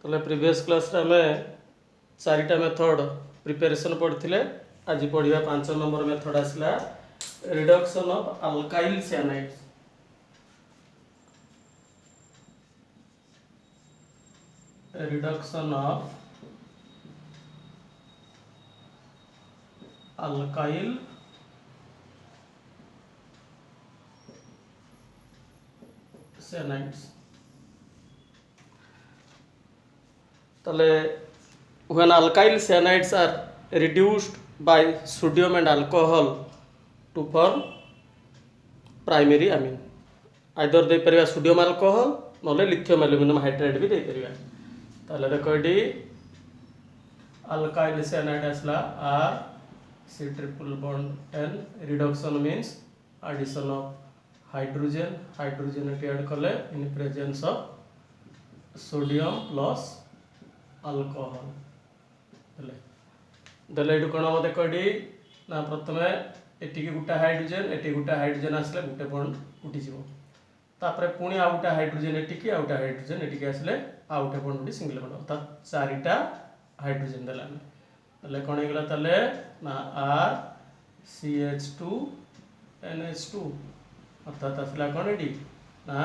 ତାହେଲେ ପ୍ରିଭିୟସ୍ କ୍ଲାସ୍ରେ ଆମେ ଚାରିଟା ମେଥଡ଼ ପ୍ରିପାରେସନ୍ ପଢ଼ିଥିଲେ। ଆଜି ପଢ଼ିବା 5 ନମ୍ବର ମେଥଡ଼ ଆସିଲା reduction of alkyl cyanides. Reduction of alkyl cyanides. तले when alkyl cyanides are reduced by sodium and alcohol to form primary amine, either दे परिया सोडियम अल्कोहल नले लिथियम एल्युमिनियम हाइड्राइड भी दे परिया। ताले देखो एडी अल्काइल साइनाइड असला R C triple bond N, reduction means addition of hydrogen, hydrogen add कले in presence of sodium plus alcohol. देले एडु कोन हम देखो एडी ना प्रथमे एटी की गुटा हाइड्रोजन आसले गुटे बॉन्ड उठी जिवो, तापरे पुणी आ गुटा हाइड्रोजन एटी की आसले आ गुटे बॉन्ड उठी सिंगल बॉन्ड, अर्थात चारिटा हाइड्रोजन देला तले कोन हेगला तले ना R CH2 NH2, अर्थात आसला कोन एडी ना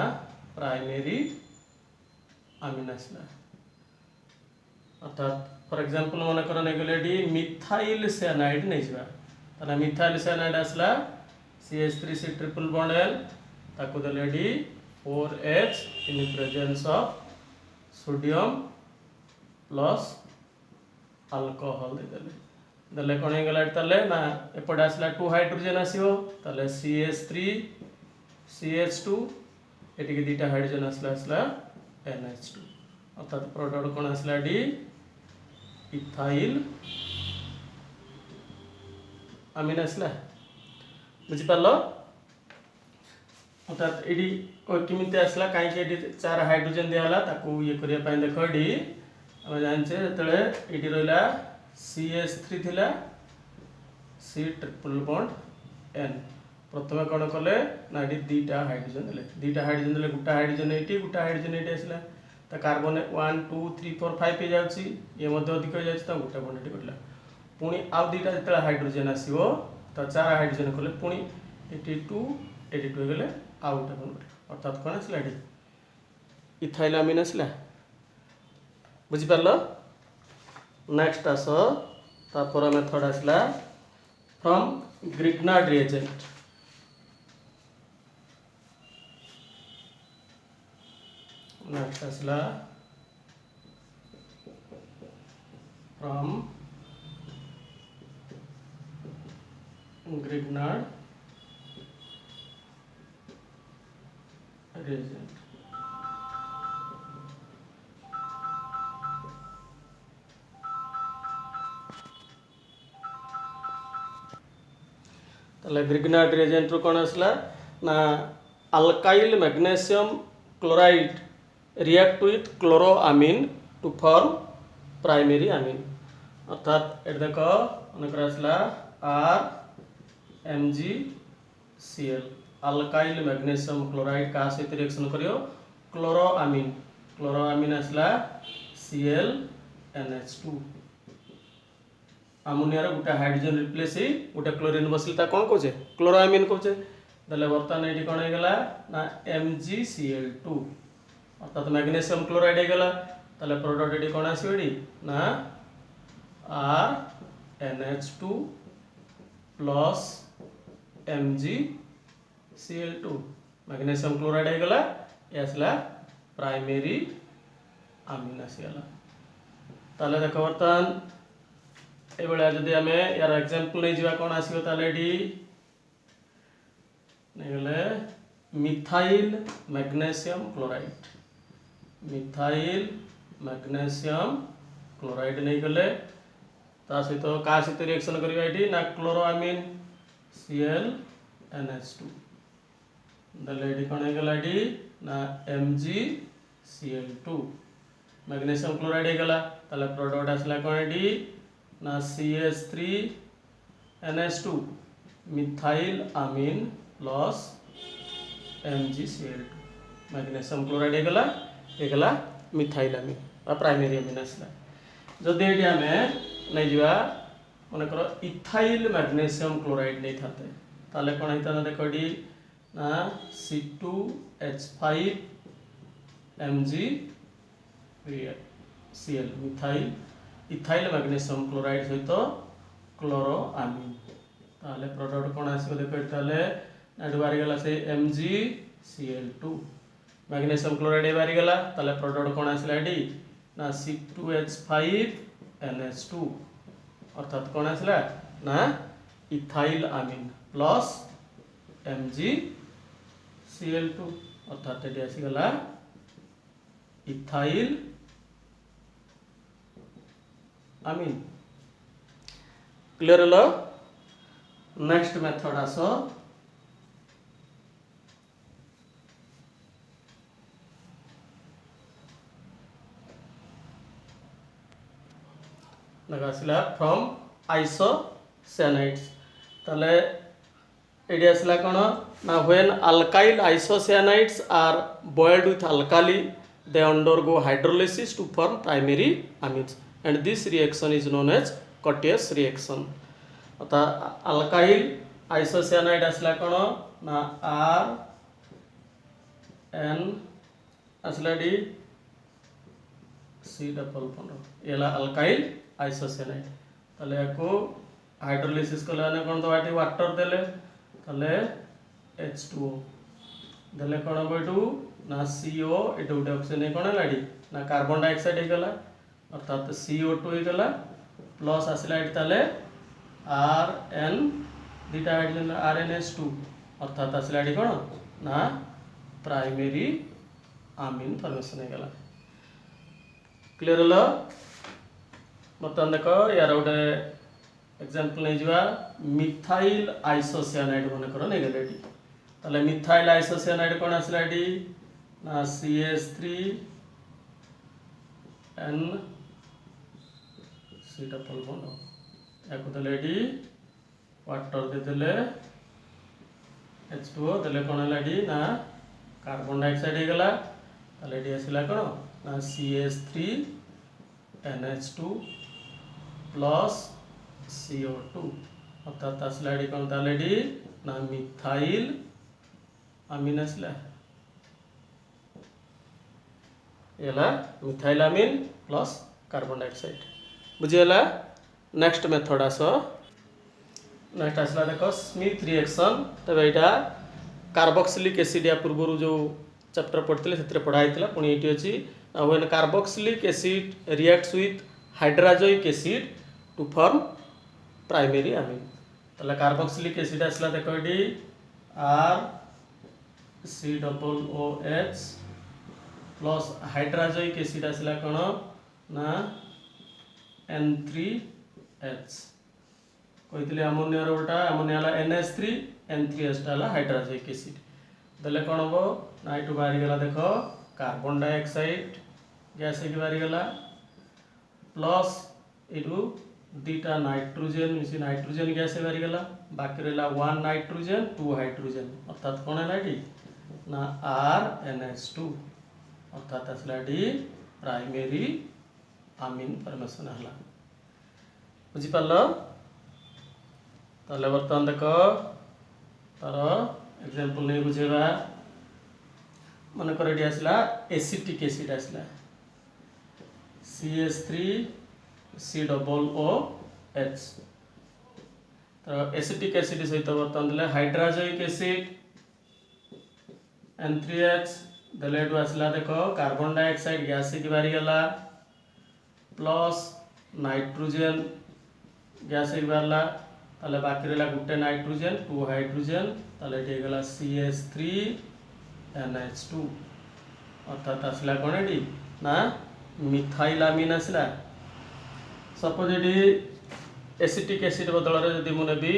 प्राइमरी अमीन आसला। अर्थात फॉर एग्जांपल मन कर ने गेले एडी मिथाइल साइनाइड नै जिवा, तले मिथाइल साइनाइड आसला CH3C ट्रिपल बॉन्ड N, ताको देले एडी 4H in presence of sodium plus alcohol देले कोन हे गेला तले ना एपडे आसला 2 हाइड्रोजन आसीबो, तले CH3 CH2 एटी के दुटा हाइड्रोजन आसला NH2, अर्थात प्रोडक्ट कोन आसला डी इथाइल अमीन आसला। बुझी पालो? अर्थात एडी किमिते आसला काई के एडी 4 हाइड्रोजन दियाला ताको ये करिया पय देखो एडी हम जानचे तळे एडी रहला CH3 थिला C ट्रिपल बॉन्ड N, प्रथमे कोन कले ना एडी दुटा हाइड्रोजन देले गुटा हाइड्रोजन एटी आसला, त कार्बन 1 2 3 4 5 पे जाउची, ये मध्ये अधिक हो जाउची त गुटा बॉन्ड एटी कटला, पुणी आ दुटा जतला हाइड्रोजन आसीबो त 4 हाइड्रोजन कले पुणी 82 गेले आ गुटा बॉन्ड, अर्थात कोन आसला एडी इथाइल अमीन आसला। बुझी पारलो? नेक्स्ट आस तापर मेथड आसला फ्रॉम ग्रिग्नार्ड रिएजेंट। नेक्स्ट आसला फ्रॉम ग्रिग्नार्ड रिएजेंट। तले ग्रिग्नार्ड रिएजेंट रो कोन आसला ना alkyl magnesium chloride react with chloroamine to form primary amine, अर्थात एट देखो अनकर आसला R MgCl, alkyl magnesium chloride का सहित रिएक्शन करियो क्लोरोअमीन आसला Cl NH2, अमोनिया रे गुटा हाइड्रोजन रिप्लेस ही गुटा क्लोरीन बसले ता कोन कोचे क्लोरोअमीन कोचे, दले वर्तमान एटी कोन हे गेला ना MgCl2, अर्थात मैग्नीशियम क्लोराइड हे गेला, तले प्रोडक्ट एटी कोन आसी एडी ना R NH2 plus MgCl2, magnesium chloride हे गेला, ये आसला प्राइमरी अमीन आसी गेला। तले देखो वर्तमान ए बेला जदि हमें यार एग्जांपल नै जिवा कोन आसीबो ताले डी नै गेले मिथाइल मैग्नीशियम क्लोराइड, नै गेले ता सहित का सहित रिएक्शन करिवा एडी ना क्लोरोअमीन Cl NH2, दले एडी कोन हे गेला एडी ना MgCl2, मैग्नीशियम क्लोराइड हे गेला, ताले प्रोडक्ट आसला कोन एडी ना CH3 NH2 मिथाइल अमीन प्लस MgCl2, मैग्नीशियम क्लोराइड हे गेला मिथाइलामिन बा प्राइमरी अमीन आसला जदि ये आम नहीं जा मनकर इथाइल मैग्नेशियम क्लोराइड नहीं थाते ताले कौन होता देख ये ना C2H5 MgCl methyl ethyl magnesium chloride सहित क्लोरोआमीन ताले प्रोडक्ट कौन आसो देख ये बाहरी गला से MgCl2 मैग्नेशियम क्लोराइड बाहरी गला ताले प्रोडक्ट कौन आसला ये ना C2H5NH2 अर्थात कौन आसला ना इथाइल आमीन प्लस MgCl2 अर्थात ये आसीगला इथाइल आमीन क्लियर हलो नेक्स्ट मेथड आस आसला फ्रॉम आइसोसाइनाइड्स ताले एडी आसला कौन ना when alkyl isocyanides are boiled with alkali they undergo hydrolysis to form primary amines and this reaction is known as Cottius reaction अतः अल्काइल आइसोसाइनाइड आसला कौन ना RN आसला डी C डबल बॉन्ड येला अल्काइल आइसोसाइनाइड ताले याको hydrolysis कले ने कोन दवा टी वाटर देले ताले H2O देले कोन बटू ना CO एटू गोटे ऑक्सीजन कोन लाडी ना कार्बन डाइऑक्साइड हे गला अर्थात CO2 हे गला प्लस आसला एट ताले RN दुटा हाइड्रोजन RNH2 अर्थात आसला एट कोन ना प्राइमरी आमीन फॉर्मेशन हे गला क्लियर हलो बर्तमान देख यार गोटे एग्जांपल नहीं जा मिथाइल आइसोसाइनाइड मन कर नहीं गले ताले मिथाइल आइसोसाइनाइड कौन आसला एटी ना CH3N C डबल बॉन्ड याको देले एटी वाटर दे देले H2O देले कौन है एटी ना कार्बन डाइऑक्साइड हे गला ताले एटी आसला कौन ना CH3NH2 प्लस CO2 अर्थात आसला एटी कौन ताले एटी ना मिथाइल आमीन आसला येला methyl amine plus carbon dioxide बुझीगला नेक्स्ट मेथड आस नेक्स्ट आसला देख स्मिथ रिएक्शन तबे एटा कार्बोक्सिलिक एसिड या पूर्व जो चैप्टर पढ़ते से पढ़ाई पुणी ये अच्छी when carboxylic acid reacts with hydrazoic acid to form primary amine ताले कार्बोक्सिलिक एसिड आसला देख ये RCOOH प्लस हाइड्राजोइक एसिड आसला कौन ना N3H कही अमोनिया रोटा ammonia NH3 N3H hydrazoic acid देले कौन हम ना यू बाहरी गला देख कार्बन डाइऑक्साइड गैस एक बाहरी गला प्लस यू दुटा नाइट्रोजेन मिसी नाइट्रोजेन गैस बाहरी गला बाकी रहा 1 नाइट्रोजेन 2 हाइड्रोजेन अर्थात कौन है ना RNH2 अर्थात आसला प्राइमरी आमीन फॉर्मेशन है बुझीपार ताले बर्तमान देख तार एग्जांपल नहीं बुझेगा मनकर ये आसला एसिटिक एसिड आसला CH3COOH तो एसिटिक एसिड सहित बर्तमान देले हाइड्राजोइक एसिड N3H देले आसला देख कार्बन डाइऑक्साइड गैस की बाहरी गला प्लस नाइट्रोजेन गैस की बाहरला ताले बाकी रहा गोटे नाइट्रोजेन 2 हाइड्रोजेन ताले ये गला CH3NH2 अर्थात आसला कौन ये ना मिथाइल आमीन आसला सपोज ये एसिटिक एसिड बदल जदि मुझे भी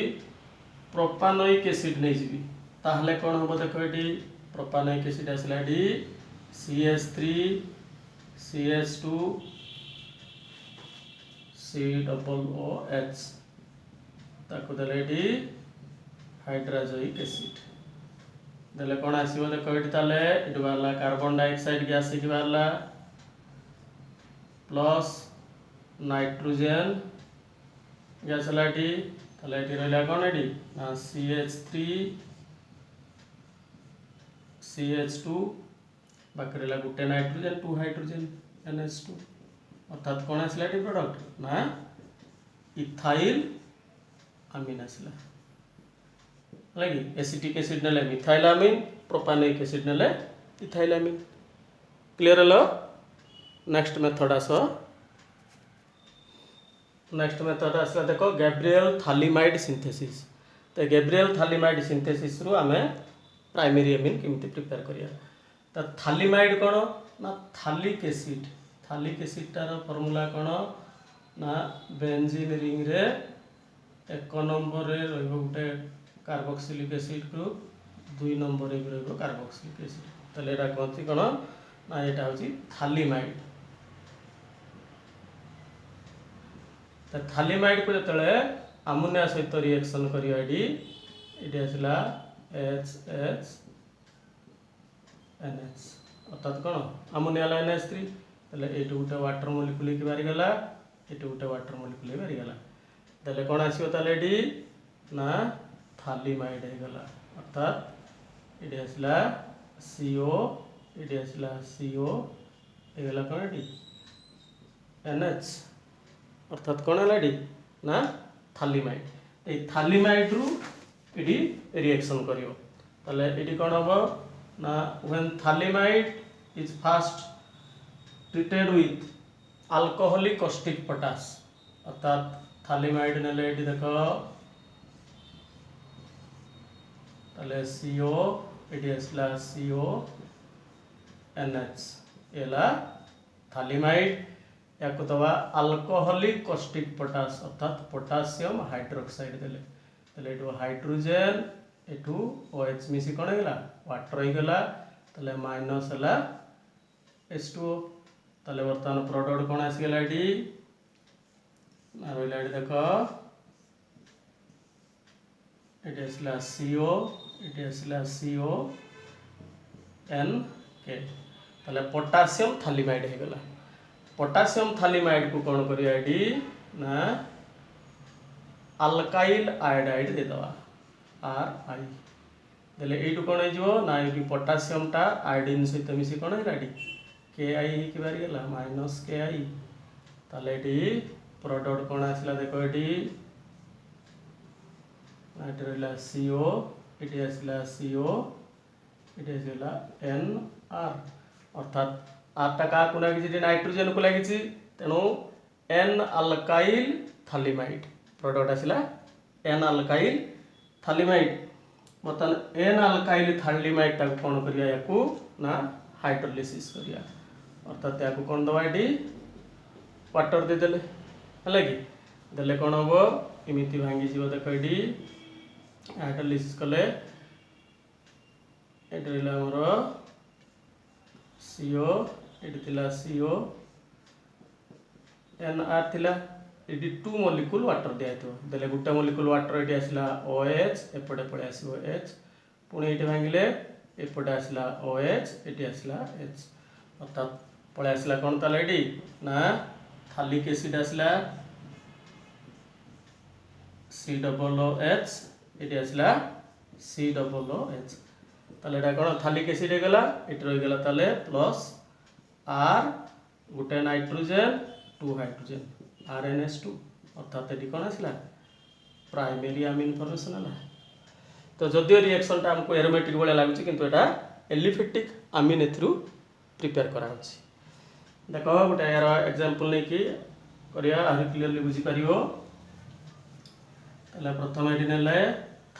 प्रोपानोइक एसिड नहीं जी ताहले कौन हम देख ये प्रोपानोइक एसिड आसला CH3CH2 COOH ताको देले हाइड्राजोइक एसिड देले कौन आसो देख ये बाहरला कार्बन डाइऑक्साइड गैस की बाहरला प्लस नाइट्रोजेन ग्यास है ये रहा कौन ये ना CH3 CH2 बाकी रहा गोटे नाइट्रोजेन 2 हाइड्रोजेन NH2 अर्थात कौन आसला ये प्रोडक्ट ना इथाइल अमीन आसला लगी एसिटिक एसिड नेले मिथाइल अमीन प्रोपानिक एसिड नेले इथाइल अमीन क्लियर हलो नेक्स्ट मेथड आस नेक्स्ट मेथड आसला देखो गैब्रियल थालीमाइड सिंथेसिस तो गैब्रियल थालीमाइड सिंथेसिस रु आमे प्राइमरी अमीन केमिति प्रिपेयर करिया तो थालीमाइड कौन ना थालिक एसिड तार फॉर्मूला कौन ना बेंजीन रिंग रे 1 नंबर रे रहइबो गुटे कार्बोक्सिलिक एसिड ग्रुप 2 नंबर रे रहइबो कार्बोक्सिलिक एसिड तले एटा कहती कौन ना एटा होची थालीमाइड तो थालीमाइड को जतले अमोनिया सहित रिएक्शन करिया एडी आसला HHNH अर्थात कौन अमोनिया NH3 तले एटू गुटे वाटर मॉलिक्यूल के बारी गला एटू गुटे वाटर मॉलिक्यूल बारी गला तले कौन आसीबो तले एडी ना थालीमाइड हे गला अर्थात एडी आसला CO एडी आसला CO हे गला कौन एडी NH अर्थात कौन है ये ना थालीमाइड ये थालीमाइड रु ये रिएक्शन करियो तले ये कौन हम ना when phthalimide is first treated with alcoholic caustic potash अर्थात थालीमाइड नेले ये देख तले CO ये आसला CO NH एला थालीमाइड या दवा अल्कोहलिक कॉस्टिक पोटास अर्थात पोटासियम हाइड्रोक्साइड देले तले एटू हाइड्रोजन एटू OH मिसी कौन है वाटर हो गला तले माइनस है H2O तले वर्तमान प्रोडक्ट कौन आसीगला ये रहा देख ये आसला CO ये आसला CONK तले पोटासियम थालीमाइड हो गला पोटासियम थालीमाइड को कौन करिया ना अल्काइल आयोडाइड दे दवा RI देले एटू कौन हो ना ये पोटासियम टा आयोडीन सहित मिसी कौन है KI की बारी गला माइनस KI ताले प्रोडक्ट कौन आसला देखो ये रहा CO ये आसला CO ये आसला NR अर्थात आरटा क्या को लगी नाइट्रोजेन को लगी तेणु N अल्काइल थालीमाइड प्रोडक्ट आसला N अल्काइल थालीमाइड बर्तमान N अल्काइल थालीमाइड टाक कौन करिया याकू ना हाइड्रोलिसिस करिया अर्थात याकू कौन दवा ये वाटर दे देले है कि देले कौन हम इमिति भांगी जीव देख ये हाइड्रोलिसिस कले ये रहा हमर CO ये CO NR थिला ये 2 मॉलिक्यूल वाटर दिया देले गोटे मॉलिक्यूल वाटर ये आसला OH एपटे पड़े आसो H पुणी ये भांगिले एपटे आसला OH ये आसला H अर्थात पड़े आसला कौन ताले ये ना थालिक एसिड आसला COOH ये आसला COOH ताले एटा कौन थालिक एसिड हो गला ये रही गला ताले प्लस R गोटे नाइट्रोजेन 2 हाइड्रोजेन RNH2 अर्थात ये कौन आसला प्राइमरी अमीन फॉर्मेशन है तो जदियो रिएक्शन टा हमको एरोमेटिक भाया लगुच किंतु एटा एलिफेटिक अमीन एथरू प्रिपेयर करा होछि देखो गोटे यार एग्जांपल नै कि करिया आरो क्लियरली बुझी परियो तले प्रथम एडी नेले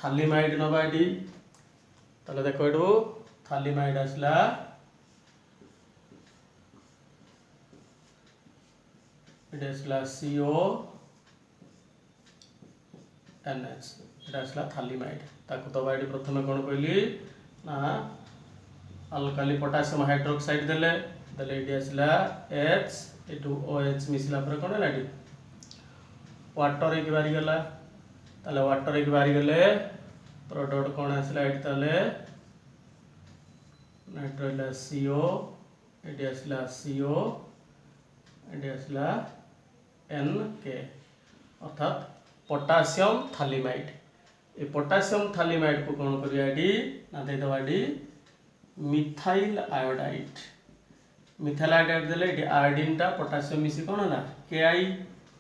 थालीमाइड नबा एडी तले देखो एडू थालीमाइड आसला एटा आसला CONH एटा आसला थालीमाइड ताको दबा एडी प्रथम कोन कहली ना अल्काली पोटासियम हाइड्रोक्साइड देले देले एडी आसला H एटू OH मिसला पर कोन लाडी वाटर एक बारी गला ताले वाटर एक बारी गले प्रोडक्ट कौन आसला एडी ताले नाइट्रोला CO एडी आसला CO एटी आसला NK अर्थात पोटासियम थालीमाइड। ये पोटासियम थालीमाइड को कौन करिया एटी ना देदवा एटी मिथाइल आयोडाइड। मिथाइल आयोडाइड देले एटी आयोडीन टा पोटासियम मिसी कौन होला Ki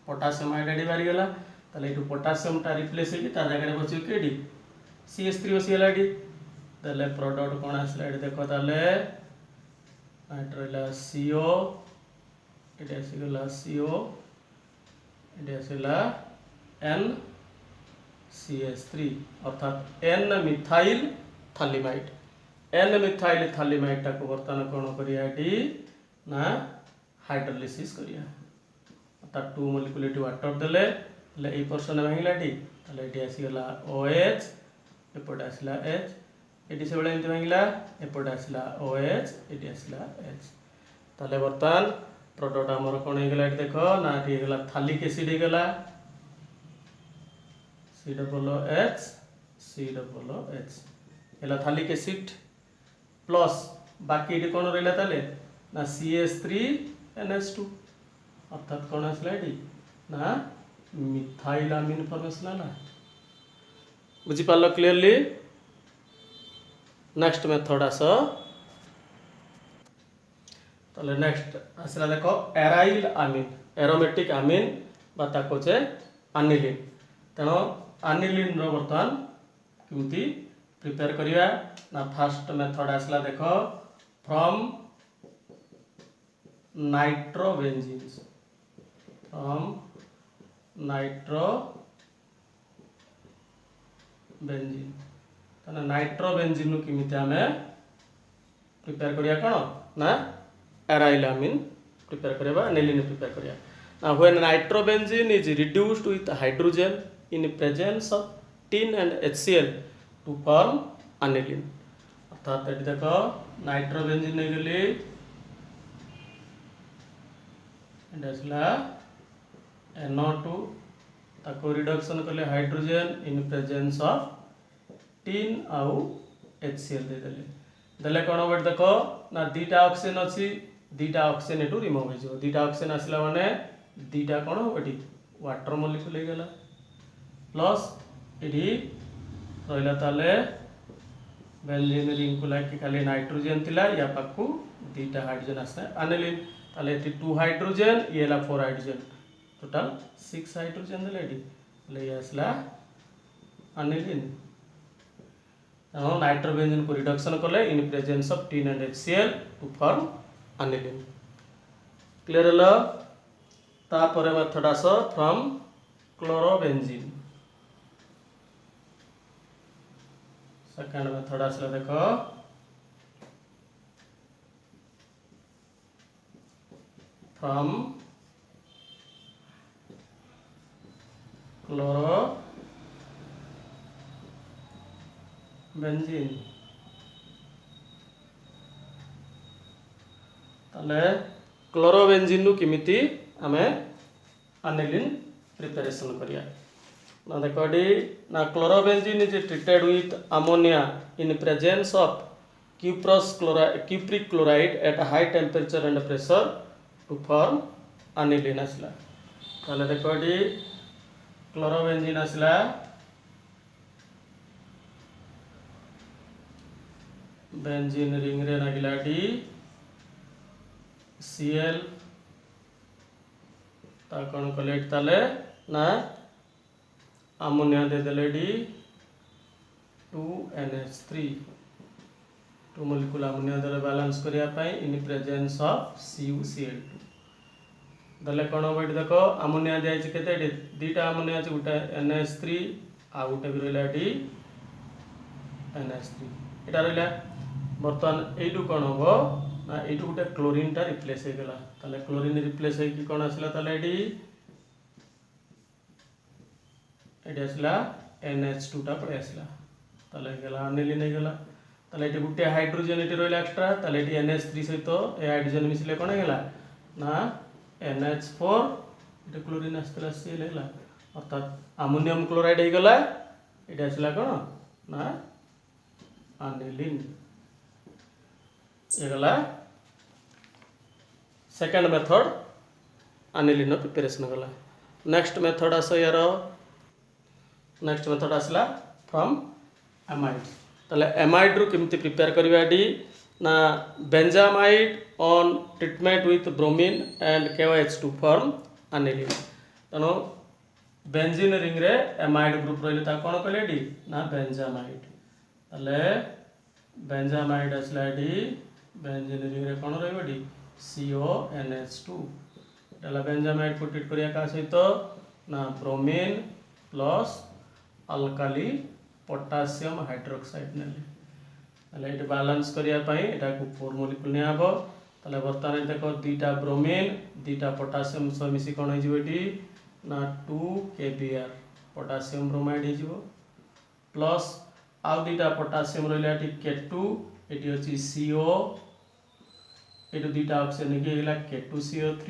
पोटासियम आयोडाइड बारी गला ताले एटू पोटासियम टा रिप्लेस होई ता जगह रे बची केडी CH3 बसी गला एटी ताले प्रोडक्ट कौन आसला एटी देखो ताले एट रहला CO एटी आसीगला CO एटी आसीला NCH3 अर्थात N methyl phthalimide. N methyl phthalimide टा को बर्तमान कौन करिया एटी ना हाइड्रोलिसिस करिया अर्थात 2 मॉलिक्यूल एटी वाटर देले ले ए पर्सन भांगिला एटी ताले एटी आसीगला OH एपटे आसीला H एटी से बेले एमती भांगिला एपटे आसीला OH एटी आसीला H ताले बर्तमान प्रोडक्ट हमर कोन हे गेला एटी देखो ना एटी गेला थालिक एसिड हे गेला COOH एला थालिक एसिड प्लस बाकी एटी कोन रहला ताले ना CH3NH2 अर्थात कोन आसला एटी ना मिथाइल अमीन फॉर्मेशन आला। बुझी पालो क्लियरली। नेक्स्ट मेथड आस ताले नेक्स्ट आसला देखो एराइल अमीन एरोमेटिक अमीन बा ताको जे अनिलिन तेनो अनिलिन रो बर्तमान केमती प्रिपेयर करिया ना फर्स्ट मेथड आसला देखो फ्रॉम नाइट्रोबेंजीन्स फ्रॉम नाइट्रोबेंजीन तने नाइट्रोबेंजीन नु केमिति हमें प्रिपेयर करिया कोन ना एराइल अमीन प्रिपेयर करिया अनिलिन प्रिपेयर करिया ना when nitrobenzene is reduced with hydrogen in presence of tin and HCl to form aniline अर्थात एटी देखो नाइट्रोबेंजीन ने गेली एटा आसला NO2 ताको रिडक्शन करले hydrogen in presence of tin आउ HCl दे देले कोन हो देखो ना दीटा ऑक्सीजन अछि दीटा ऑक्सीजन एटू रिमूव हो जो दीटा ऑक्सीजन आसला माने दीटा कोन हो एटी वाटर मॉलिक्यूल हे गेला प्लस एटी रहला ताले बेंजीन रिंग को लाइक खाली नाइट्रोजन थिला या पाकू दीटा हाइड्रोजन आसे अनिलिन ताले एटी 2 हाइड्रोजन येला 4 हाइड्रोजन टोटल 6 हाइड्रोजन देले एटी ले आसला अनिलिन now नाइट्रोबेंजीन को रिडक्शन करले in presence of tin and HCl to form aniline clear हलो। तापर मेथड आस फ्रॉम क्लोरोबेंजीन सेकंड मेथड आसला देखो फ्रॉम क्लोरोबेंजीन ताले क्लोरोबेंजीन नु केमिति हमें अनिलिन प्रिपरेशन करिया ना देखो ना chlorobenzene is treated with ammonia in presence of cupric chloride at a high temperature and pressure to form aniline आसला ताले देखो क्लोरोबेंजीन आसला बेंजीन रिंग रे नागिला Cl ता कोन कलेक्ट ताले ना अमोनिया दे देले 2NH3 2 मॉलिक्यूल अमोनिया दे बैलेंस करिया पाई इन प्रेजेंस ऑफ CuCl2 दले कोन होबे देखो अमोनिया दे आइछ केते दीटा अमोनिया अछि गुटा NH3 आ गुटा भी रहला NH3 एटा रहला बर्तमान एडू कोन होबो ना एडू गुटा क्लोरीन टा रिप्लेस हे गेला ताले क्लोरीन रिप्लेस हे कि कोन आसला ताले एडी आसला NH2 टा पड़े आसला ताले गेला अनिलिन हे गेला ताले एटी गुटे हाइड्रोजन एटी रहला एक्स्ट्रा ताले एटी NH3 सहित ए हाइड्रोजन मिसले कोन हे गेला ना NH4 एटी क्लोरीन आसला Cl हेला अर्थात अमोनियम क्लोराइड हे गेला एटी आसला कोन ना अनिलिन ये गला सेकंड मेथड आनिलीन प्रिपेरेसन गला। नेक्स्ट मेथड आस यार नेक्स्ट मेथड आसला फ्रॉम एमाइड। ताले एमाइड रु केमती प्रिपेयर करबा डी ना benzamide on treatment with bromine and KOH2 form aniline. तेणु बेंजीन रिंग रे एमाइड ग्रुप रहिले ता कोन कहले डी ना बेंजामाइड। ताले बेंजामाइड आसला डी बेंजीन रिंग रे कोन रहबो डी CONH2। ताला बेंजामाइड को ट्रीट करिया का सहित ना bromine plus alkali potassium hydroxide नेले। ताले एटा बैलेंस करिया पई एटा को 4 मॉलिक्यूल ने आबो। ताले वर्तमान देखो दीटा ब्रोमीन दीटा पोटासियम सब मिसी कोन हो जिवो डी ना 2 KBr पोटासियम ब्रोमाइड हो जिवो प्लस आउ दीटा पोटासियम रहला टी K2 एटी अछि CO एटू दीटा ऑक्सीजन के गेला K2CO3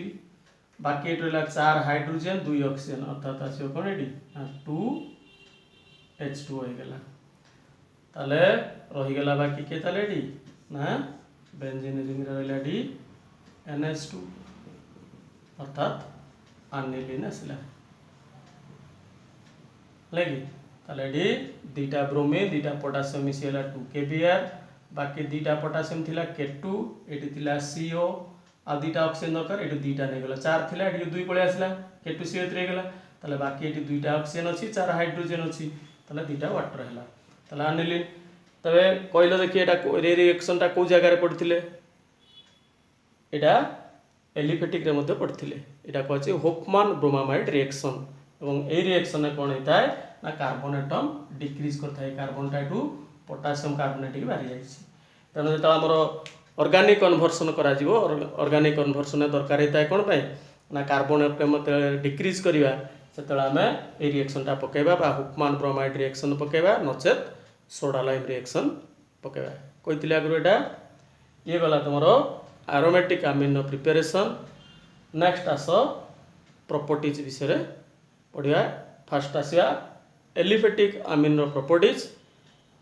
बाकी एट रहला 4 हाइड्रोजन 2 ऑक्सीजन अर्थात आसी कोन एटी 2H2 हो गेला। ताले रही गेला बाकी के ताले डी ना बेंजीन रिंग रहला डी NH2 अर्थात आनिलीन आसला लगी। ताले डी दीटा ब्रोमीन दीटा पोटासियम मिसिला 2 KBr बाकी दीटा पोटासियम थिला K2 एटी थिला CO आ दीटा ऑक्सीजन दरकार एटी दीटा ने गेला 4 थिला एटी 2 पळे आसला K2CO3 गेला। ताले बाकी एटी दुईटा ऑक्सीजन अछि 4 हाइड्रोजन अछि ताले दीटा वाटर हैला ताले आनिलीन। तबे कहलो देखि एटा रिएक्शन टा को जगह रे पड़थिले एटा एलिफेटिक रे मध्ये पड़थिले। एटा कहछि होफमान ब्रोमामाइड रिएक्शन एवं ए रिएक्शन ने कोन हेताय ना कार्बन एटम डिक्रीज करथाय कार्बन टा टू पोटासियम कार्बोनेट के बारी जायछि। तनो जेता हमर ऑर्गेनिक कन्वर्सन करा जिवो ऑर्गेनिक कन्वर्सन दरकार हेताय कोन पय ना कार्बन एटम डिक्रीज करिवा सेतला हमें ए रिएक्शन टा पकेबा बा हुफमान ब्रोमाइड रिएक्शन पकेबा नचेत सोडा लाइम रिएक्शन पकेबा। कहितले आगु एटा ये गला तमरो एरोमेटिक अमीन प्रिपरेशन। नेक्स्ट आस प्रॉपर्टीज विषय रे पढ़िया। फर्स्ट आसिया एलिफेटिक अमीन रो प्रॉपर्टीज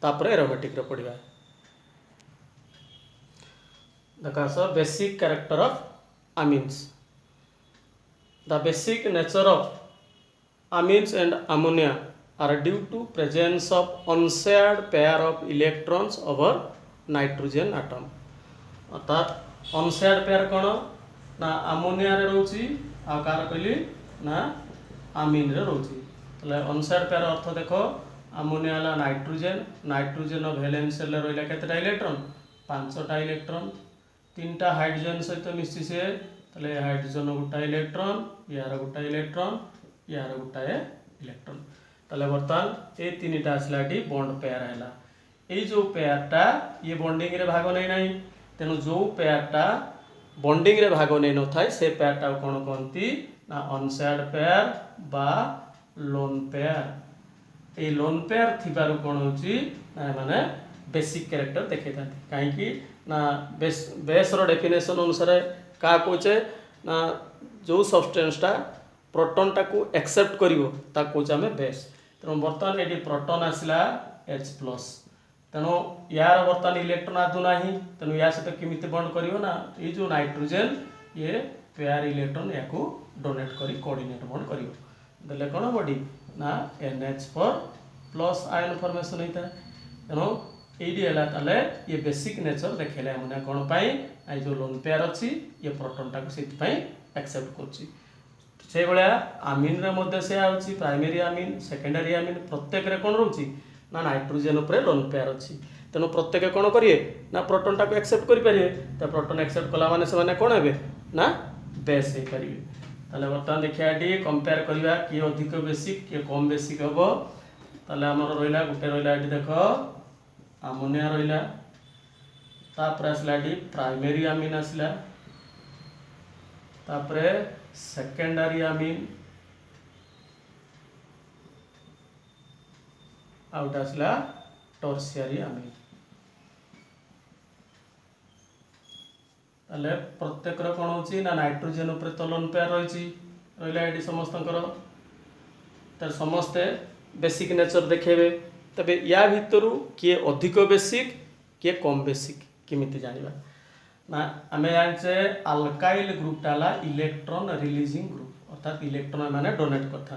तापर एरोमेटिक रो पढ़िया। देखा so basic character of amines. The basic nature of amines and ammonia are due to presence of unshared pair of electrons over nitrogen atom. अर्थात unshared pair कौन ना ammonia रे रोची आ car कहली ना amine रे रोची। तले unshared pair अर्थ देखो ammonia ला नाइट्रोजन नाइट्रोजन वैलेंस शेल रोइला केतेटा इलेक्ट्रॉन 5टा इलेक्ट्रॉन 3टा हाइड्रोजन सहित मिसी से तले हाइड्रोजन गोटा इलेक्ट्रॉन यार गोटा इलेक्ट्रॉन यार गोटा इलेक्ट्रॉन तले बर्तमान ए तीनटा आसलाटी बॉन्ड पेयर हैला। ए जो पेयरटा ये बॉन्डिंग रे भाग नै नाही तेनु जो पेयरटा बॉन्डिंग रे भाग नै न थाय से पेयरटा कोन कोनती ना अनशेयर्ड पेयर बा लोन पेयर। ए लोन पेयर थिबारु कोन होची ना माने बेसिक कैरेक्टर देखै थांती काहे कि ना बेस रो डेफिनेशन अनुसार का कोचे ना जो सब्सटेंसटा प्रोटॉनटा को एक्सेप्ट करिवो ता कोचा में बेस। तेणु बर्तमान एटी प्रोटॉन आसला H+। तेणु यार बर्तमान इलेक्ट्रॉन आदु नाही तेणु या सहित केमिति बॉन्ड करिवो ना ये जो नाइट्रोजन ये पेयर इलेक्ट्रॉन याको डोनेट करी कोऑर्डिनेट बॉन्ड करिवो देले कोन बॉडी ना NH4+ आयन फॉर्मेशन होता। तेणु एडी हला ताले ये बेसिक नेचर देखेले हमने कोन पाई आई जो लोन पेयर अछि ये प्रोटॉनटा को सेति पाई एक्सेप्ट करछि। से बळ्या अमीन रे मध्ये से आउछि प्राइमरी अमीन सेकेंडरी अमीन प्रत्येक रे कोन रहउछि ना नाइट्रोजन ऊपर लोन पेयर अछि। तेनो प्रत्येक कोन करिए ना प्रोटॉनटा को एक्सेप्ट करि परिए त प्रोटॉन एक्सेप्ट कला माने से माने कोन हेबे ना बेस हे परिए। ताले बर्तमान देखिया डी कंपेयर करिवा कि अधिक बेसिक कि कम बेसिक हबो। ताले हमर रहिला गुटे रहिला एडी देखो अमोनिया रहिला तापर आसला डी प्राइमरी अमीन आसला तापरे सेकेंडरी अमीन आउट आसला टर्शियरी अमीन। ताले प्रत्येक रो कोन होची ना नाइट्रोजन ऊपर तो लोन पेयर रहिची रहिला एडी समस्तंकर तर समस्ते बेसिक नेचर देखेबे। तबे या भितरु किए अधिक बेसिक किए कम बेसिक केमिति जानिबा ना आम जाने अल्काइल ग्रुपटा है इलेक्ट्रॉन रिलीजिंग ग्रुप अर्थात इलेक्ट्रॉन मैंने डोनेट करता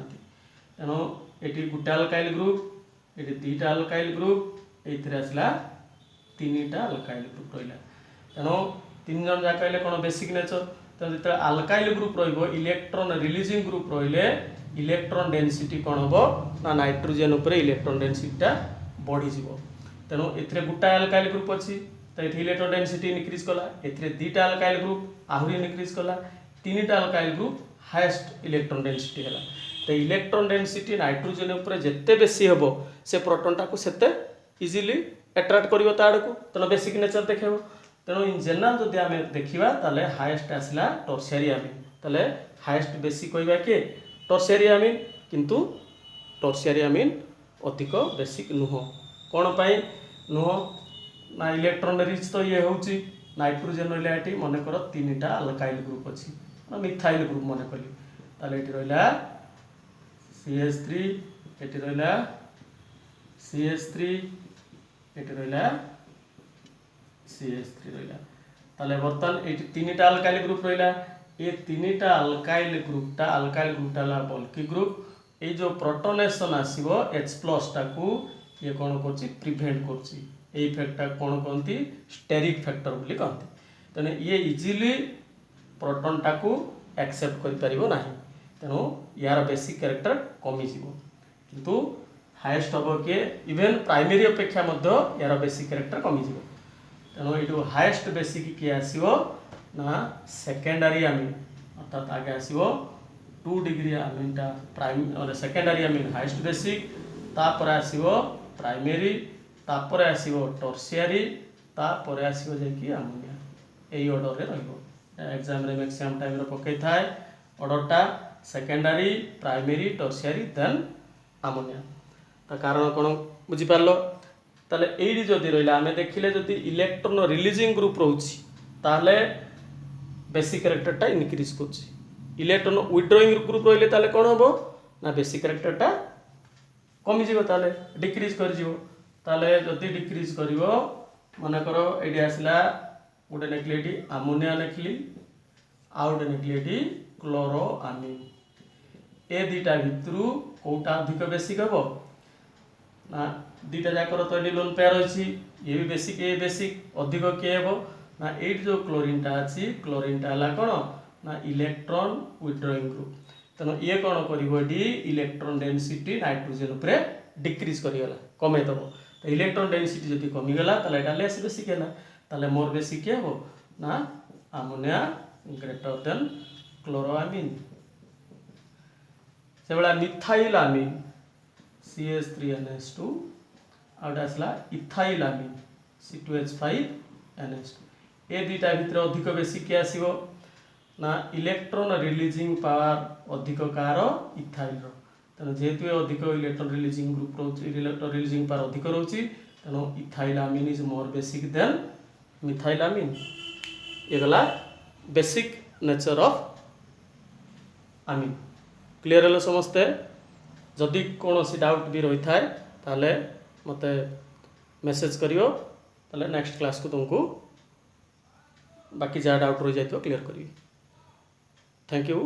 तेणु ये गोटे अल्काइल ग्रुप ये दुईटा अल्काइल ग्रुप ये आसला 3टा अल्काइल ग्रुप रहा तेणु 3 जन जाक कौन बेसिक नेचर तो जो alkyl group electron releasing group रहिले इलेक्ट्रॉन डेंसिटी कौन हम ना नाइट्रोजेन उपरे इलेक्ट्रॉन डेंसिटीटा बढ़ीज तेणु ये गोटाए अल्काइल ग्रुप अच्छी तो ये इलेक्ट्रॉन डेंसिटी इनक्रीज कला ए दुईटा अल्काइल ग्रुप आहरी इनक्रीज कला 3टा alkyl group highest electron density है तो इलेक्ट्रॉन डेंसिटी नाइट्रोजेन उपरे जिते बेसी हम से प्रोटॉनटा को सेते इजिली अट्राक्ट कर आड़क तेणु बेसिक नेचर देखेब तेणु इन जेनराल जदि आम देखा ताले हाएस्ट आसला टर्शियरी अमीन ताले हाएस्ट बेसी कहवा किए टर्शियरी अमीन किंतु टर्शियरी अमीन अधिक बेसिक नुह कौन पाई नुह ना इलेक्ट्रॉन रिच तो ये हूँ नाइट्रोजेन रहा ये मनकर 3टा अल्काइल ग्रुप अच्छी मिथाइल ग्रुप मन कली ताले ये रहा CH3 ये रहा CH3 ये रहा CH3 रहा ताले बर्तमान ये 3टा अल्काइल ग्रुप रहा ये 3टा अल्काइल ग्रुपटा ला बल्की ग्रुप ये जो प्रोटोनेशन आसो H+ टाकू ये कौन कर प्रिभेंट कर इफेक्टा कौन कहती स्टेरिक फैक्टर बोली कहते तेणु ये इजिली प्रोटॉन टाकू एक्सेप्ट करें तेणु यार बेसिक कैरेक्टर कमिज किंतु हाएस्ट हम किए इवेन प्राइमरी अपेक्षा यार बेसिक कैरेक्टर कमिज तेणु ये हाएस्ट बेसिक किए आसो ना सेकेंडरी अमीन अर्थात आगे आसो 2 डिग्री अमीनटा prime secondary amine highest basic तापर आसो प्राइमरी तापर आसो टर्शियरी तापर आसो जाकि अमोनिया यही ऑर्डर रे रहिबो एग्जाम रे मैक्सिमम टाइम रे पकई थाए ऑर्डरटा secondary primary tertiary then ammonia ता कारण कोन बुझी पारलो ताले एडी जदि रहिला आमे देखिले जदि इलेक्ट्रॉन रिलीजिंग ग्रुप रहउछि ताले बेसिक कैरेक्टरटा इनक्रीज करछि इलेक्ट्रॉन विथड्रॉइंग ग्रुप रहिले ताले कोन हबो ना बेसिक कैरेक्टरटा कमी जीवो ताले डिक्रीज कर जीवो ताले जदि डिक्रीज करिवो मन कर एडी आसला गोटे नेकली एडी अमोनिया नेकली आ गोटे नेकली एडी क्लोरो अमीन ए दुईटा भितरु कोटा अधिक बेसिक हबो ना दुईटा जाकर तो एडी लोन पेयर अछि ये भी बेसिक अधिक किए हबो ना एडी जो क्लोरीनटा अछि क्लोरीनटा हला कोन ना इलेक्ट्रॉन विथड्रॉइंग ग्रुप तेणु ये कौन कर इलेक्ट्रॉन डेंसिटी नाइट्रोजेन उपरे डिक्रीज करगला कमेदब तो इलेक्ट्रॉन डेंसिटी जब कमीगला तो यहाँ लेस बेसिक है मोर बेसिक किए हम ना अमोनिया ग्रेटर देन क्लोरोअमीन से भाया मिथाइल अमीन CH3NH2 आउट आसला इथाइल अमीन C2H5NH2 ये दुईटा भितर अधिक बेसिक किए आसो ना इलेक्ट्रॉन रिलीजिंग पावर अधिक कार इथाइल तेणु जेहेतु अधिक इलेक्ट्रॉन रिलीजिंग ग्रुप रोचे इलेक्ट्रॉन रिलीजिंग पावर अधिक रोचे तेणु ethyl amine is more basic than methyl amine ये गला basic nature of amine clear है समस्ते जदि कौन सी डाउट भी रही थाए ताले मते मेसेज करियो ताले नेक्स्ट क्लास को तुमको बाकी जहाँ डाउट रही जाए क्लियर करी थैंक यू।